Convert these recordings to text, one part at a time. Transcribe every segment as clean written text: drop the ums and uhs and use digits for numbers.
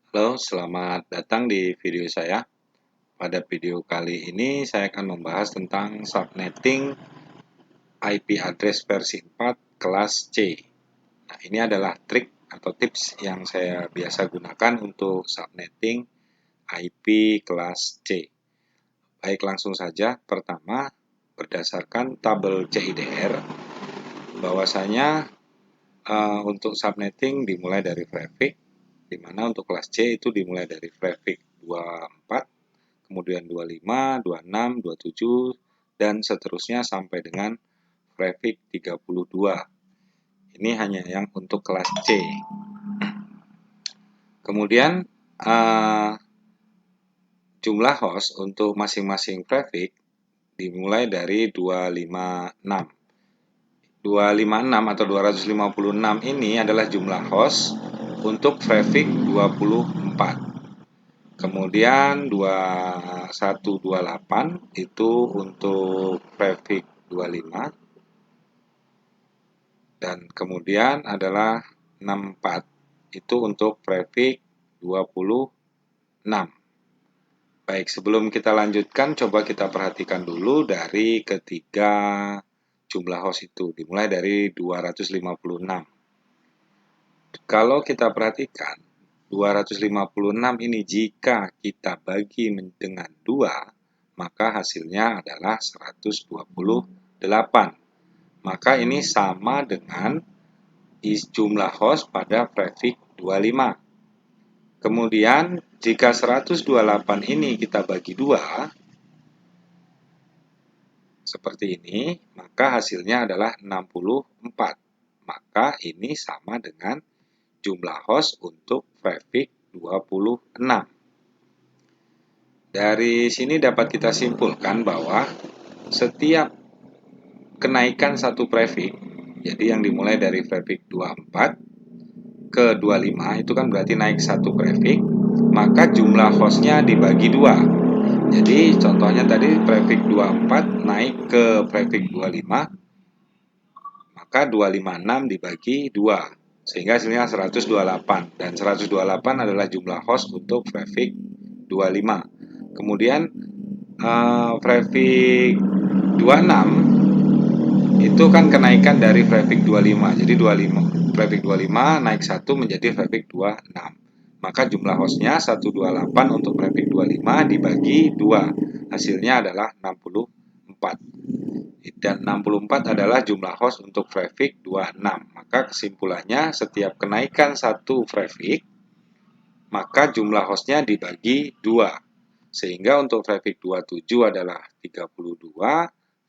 Halo, selamat datang di video saya. Pada video kali ini saya akan membahas tentang subnetting IP address versi 4 kelas C. Nah, ini adalah trik atau tips yang saya biasa gunakan untuk subnetting IP kelas C. Baik, langsung saja. Pertama, berdasarkan tabel CIDR, bahwasanya untuk subnetting dimulai dari prefix, di mana untuk kelas C itu dimulai dari prefix 24, kemudian 25, 26, 27, dan seterusnya sampai dengan prefix 32. Ini hanya yang untuk kelas C. Kemudian jumlah host untuk masing-masing prefix dimulai dari 256. 256 atau 256 ini adalah jumlah host untuk prefix 24. Kemudian 2128 itu untuk prefix 25. Dan kemudian adalah 64 itu untuk prefix 26. Baik, sebelum kita lanjutkan, coba kita perhatikan dulu dari ketiga jumlah host itu, dimulai dari 256. Kalau kita perhatikan, 256 ini jika kita bagi dengan 2, maka hasilnya adalah 128. Maka ini sama dengan jumlah host pada prefix 25. Kemudian jika 128 ini kita bagi 2 seperti ini, maka hasilnya adalah 64. Maka ini sama dengan jumlah host untuk prefix 26. Dari sini dapat kita simpulkan bahwa setiap kenaikan satu prefix, jadi yang dimulai dari prefix 24 ke 25 itu kan berarti naik satu prefix, maka jumlah hostnya dibagi 2. Jadi contohnya tadi prefix 24 naik ke prefix 25, maka 256 dibagi 2, sehingga hasilnya 128. Dan 128 adalah jumlah host untuk prefix 25. Kemudian prefix 26 itu kan kenaikan dari prefix 25. Jadi 25 prefix 25 naik 1 menjadi prefix 26. Maka jumlah hostnya 128 untuk prefix 25 dibagi 2. Hasilnya adalah 64. Dan 64 adalah jumlah host untuk prefix 26. Maka kesimpulannya setiap kenaikan satu prefix, maka jumlah hostnya dibagi 2. Sehingga untuk prefix 27 adalah 32,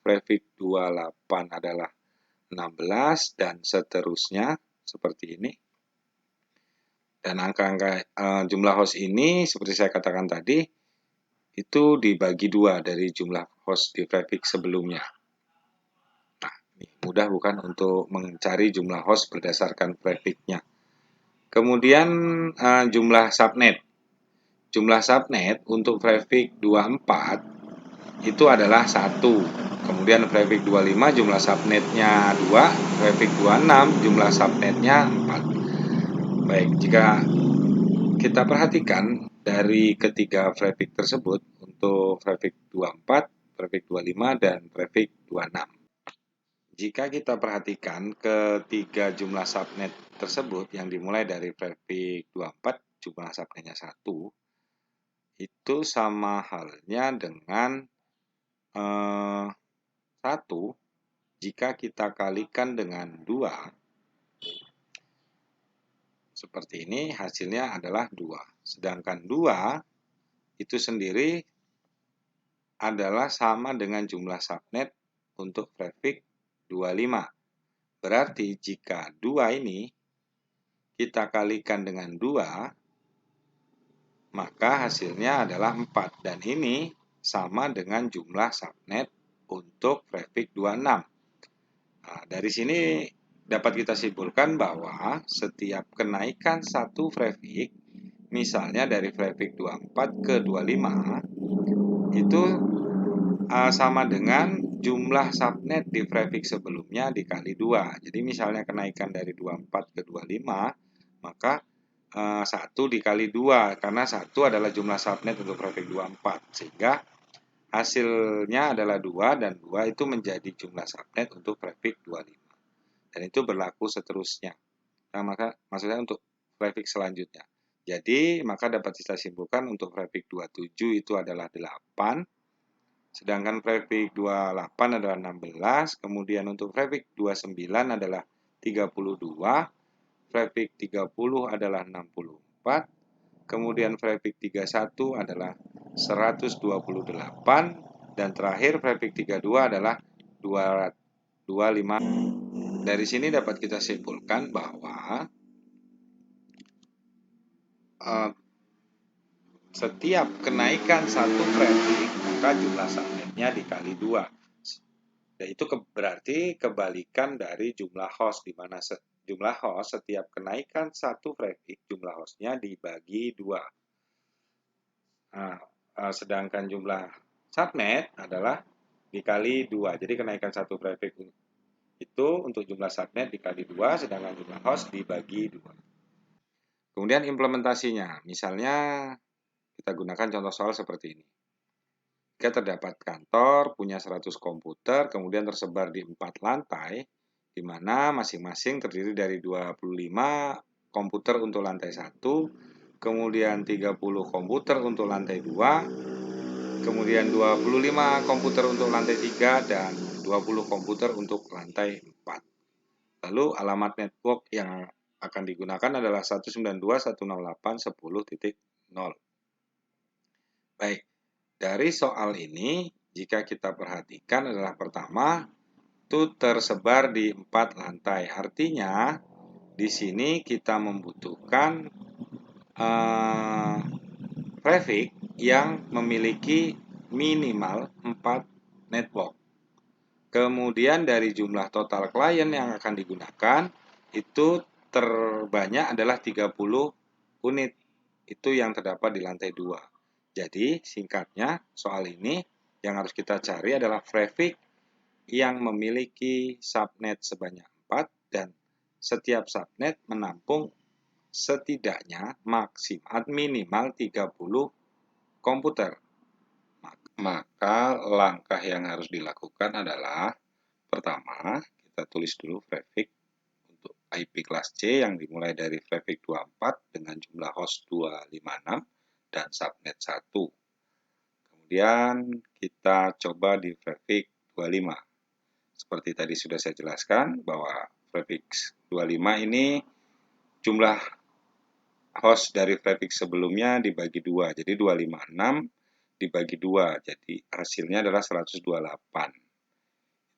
prefix 28 adalah 16, dan seterusnya seperti ini. Dan angka-angka jumlah host ini seperti saya katakan tadi itu dibagi 2 dari jumlah host di prefix sebelumnya. Nah, ini mudah bukan untuk mencari jumlah host berdasarkan prefixnya. Kemudian jumlah subnet. Jumlah subnet untuk prefix 24 itu adalah 1. Kemudian prefix 25 jumlah subnetnya 2, prefix 26 jumlah subnetnya 4. Baik, jika kita perhatikan dari ketiga prefix tersebut untuk prefix 24, prefix 25, dan prefix 26. Jika kita perhatikan ketiga jumlah subnet tersebut yang dimulai dari prefix 24, jumlah subnetnya 1, itu sama halnya dengan 1 jika kita kalikan dengan 2, seperti ini hasilnya adalah 2. Sedangkan 2 itu sendiri adalah sama dengan jumlah subnet untuk prefix 25. Berarti jika 2 ini kita kalikan dengan 2, maka hasilnya adalah 4. Dan ini sama dengan jumlah subnet untuk prefix 26. Nah, dari sini dapat kita simpulkan bahwa setiap kenaikan satu prefix, misalnya dari prefix 24 ke 25, itu sama dengan jumlah subnet di prefix sebelumnya dikali 2. Jadi misalnya kenaikan dari 24 ke 25, maka 1 dikali 2 karena 1 adalah jumlah subnet untuk traffic 24 sehingga hasilnya adalah 2 dan 2 itu menjadi jumlah subnet untuk traffic 25 dan itu berlaku seterusnya. Nah, maka maksudnya untuk traffic selanjutnya. Jadi, maka dapat kita simpulkan untuk traffic 27 itu adalah 8, sedangkan traffic 28 adalah 16, kemudian untuk traffic 29 adalah 32, traffic 30 adalah 64, kemudian traffic 31 adalah 128, dan terakhir traffic 32 adalah 255. Dari sini dapat kita simpulkan bahwa setiap kenaikan satu traffic maka jumlah subnetnya dikali 2. Dan itu berarti kebalikan dari jumlah host, di mana jumlah host setiap kenaikan satu traffic jumlah hostnya dibagi 2. Nah, sedangkan jumlah subnet adalah dikali 2. Jadi kenaikan satu traffic itu untuk jumlah subnet dikali 2, sedangkan jumlah host dibagi 2. Kemudian implementasinya, misalnya kita gunakan contoh soal seperti ini. Jika terdapat kantor punya 100 komputer, kemudian tersebar di 4 lantai, di mana masing-masing terdiri dari 25 komputer untuk lantai 1, kemudian 30 komputer untuk lantai 2, kemudian 25 komputer untuk lantai 3, dan 20 komputer untuk lantai 4. Lalu alamat network yang akan digunakan adalah 192.168.10.0. Baik, dari soal ini, jika kita perhatikan adalah pertama, itu tersebar di 4 lantai. Artinya, di sini kita membutuhkan traffic yang memiliki minimal 4 network. Kemudian dari jumlah total klien yang akan digunakan, itu terbanyak adalah 30 unit. Itu yang terdapat di lantai 2. Jadi, singkatnya, soal ini yang harus kita cari adalah traffic yang memiliki subnet sebanyak 4 dan setiap subnet menampung setidaknya maksimal minimal 30 komputer. Maka langkah yang harus dilakukan adalah pertama, kita tulis dulu traffic untuk IP kelas C yang dimulai dari traffic 24 dengan jumlah host 256 dan subnet 1. Kemudian kita coba di traffic 25. Seperti tadi sudah saya jelaskan bahwa traffic 25 ini jumlah host dari traffic sebelumnya dibagi 2. Jadi 256 dibagi 2. Jadi hasilnya adalah 128.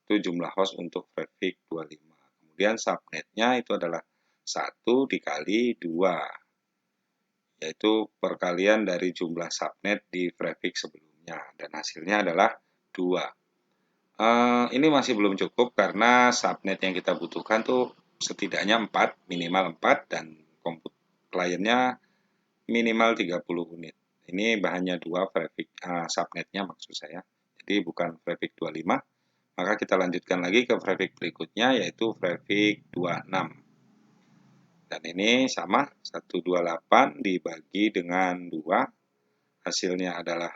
Itu jumlah host untuk traffic 25. Kemudian subnetnya itu adalah 1 dikali 2. Yaitu perkalian dari jumlah subnet di traffic sebelumnya. Dan hasilnya adalah 2. Ini masih belum cukup karena subnet yang kita butuhkan tuh setidaknya 4, minimal 4, dan kliennya minimal 30 unit. Ini hanya 2 traffic subnetnya maksud saya. Jadi bukan traffic 25. Maka kita lanjutkan lagi ke traffic berikutnya yaitu traffic 26. Dan ini sama, 128 dibagi dengan 2. Hasilnya adalah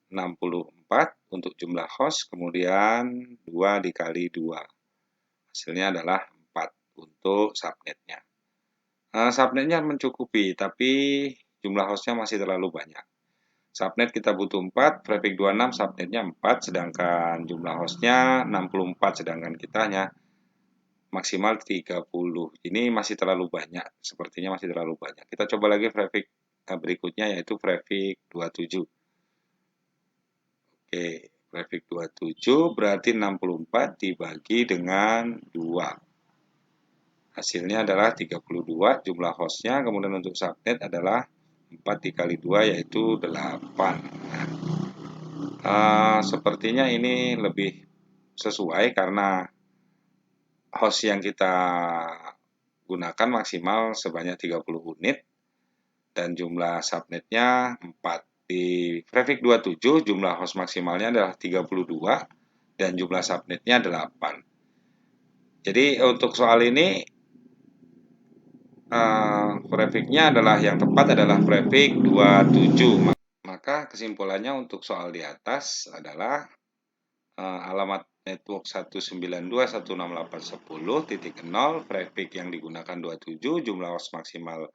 64 untuk jumlah host, kemudian 2 dikali 2. Hasilnya adalah 4 untuk subnetnya. Subnetnya mencukupi, tapi jumlah hostnya masih terlalu banyak. Subnet kita butuh 4, traffic 26, subnetnya 4, sedangkan jumlah hostnya 64, sedangkan kita hanya maksimal 30. Ini masih terlalu banyak, sepertinya masih terlalu banyak. Kita coba lagi traffic berikutnya yaitu traffic 27. Oke, traffic 27 berarti 64 dibagi dengan 2. Hasilnya adalah 32 jumlah hostnya, kemudian untuk subnet adalah 4 dikali 2 yaitu 8. Sepertinya ini lebih sesuai karena host yang kita gunakan maksimal sebanyak 30 unit dan jumlah subnetnya 4. Di traffic 27 jumlah host maksimalnya adalah 32 dan jumlah subnetnya 8. Jadi untuk soal ini prefiknya adalah yang tepat adalah prefik 27. Maka kesimpulannya untuk soal di atas adalah alamat network 192.168.10.0, prefik yang digunakan 27, jumlah host maksimal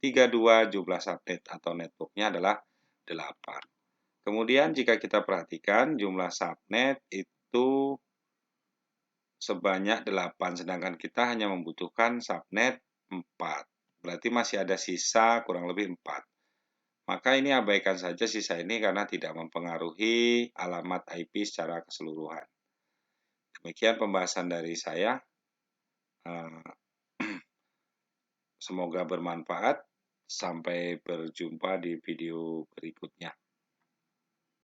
32, jumlah subnet atau networknya adalah 8. Kemudian jika kita perhatikan jumlah subnet itu sebanyak 8, sedangkan kita hanya membutuhkan subnet 4. Berarti masih ada sisa kurang lebih 4. Maka ini abaikan saja sisa ini karena tidak mempengaruhi alamat IP secara keseluruhan. Demikian pembahasan dari saya. Semoga bermanfaat. Sampai berjumpa di video berikutnya.